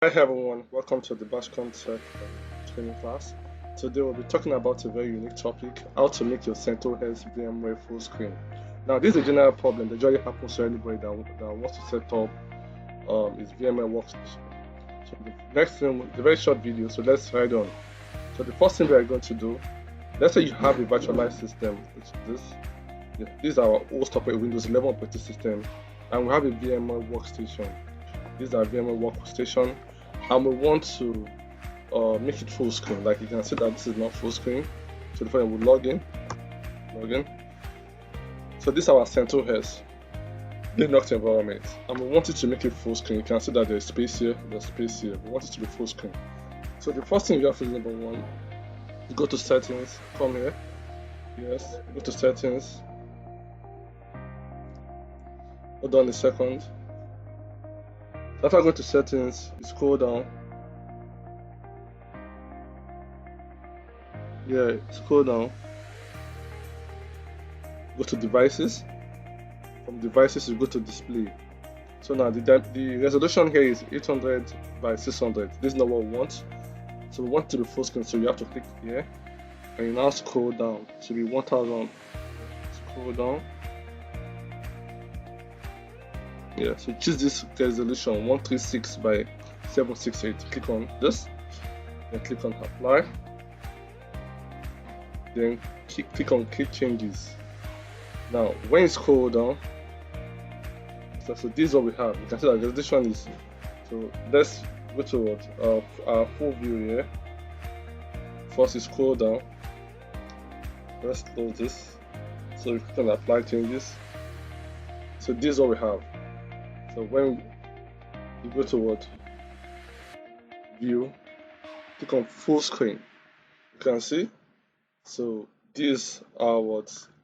Hi everyone, welcome to the Bashcom Tech training class. Today we'll be talking about a very unique topic, how to make your CentOS VMware full screen. Now this is a general problem that usually happens to anybody that wants to set up his VMware workstation. So the next thing, it's a very short video, so let's ride on. So the first thing we are going to do, let's say you have a virtualized system, which is this. This is our host operating Windows 11 operating system, and we have a VMware workstation. This is our VMware workstation, and we want to make it full screen. Like you can see that this is not full screen. So the we log in. So this is our CentOS Linux environment, and we want it to make it full screen. You can see that there's space here, We want it to be full screen. So the first thing you have to do, number one, you go to settings, come here. Yes, go to settings. Hold on a second. After I go to settings, you scroll down. Scroll down. Go to devices. From devices, you go to display. So now the resolution here is 800 by 600. This is not what we want. So we want it to be full screen. So you have to click here, and you now scroll down to be 1000. Scroll down. Yeah, so choose this resolution 136 by 768. Click on this, then click on apply, then click on create changes. Now when you scroll down, so this is what we have. You can see that the resolution is, so let's go to our full view here. First you scroll down, let's close this, so you click on apply changes. So this is what we have. So when you go to view, click on full screen, you can see. So these are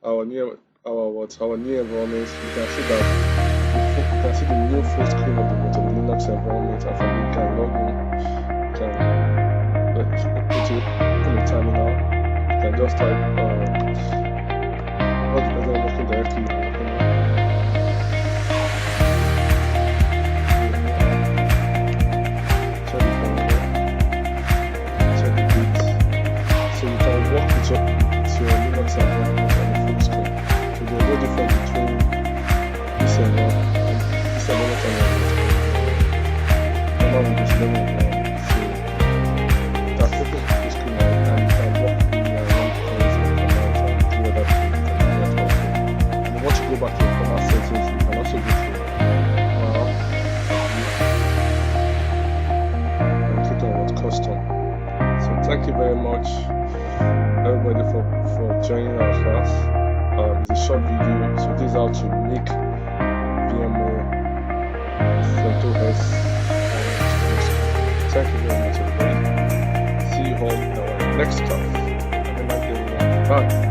our new environments. You can see that you can see the new full screen of the Linux environment, and from you can log in. You can open the terminal. You can just type not depending working directly. It's your Linux environment on the full screen. So there's no difference between this environment and this environment. Normal Windows 11 environment. So that's open full screen, and you can work in your own commands and do other things. And you want to go back to your format settings, you can also go to and click on custom. So thank you very much everybody for joining our class. It's a short video, so this is how to make VMware CentOS. Thank you very much everybody. See you all in our next class. Have a nice day everyone. Bye.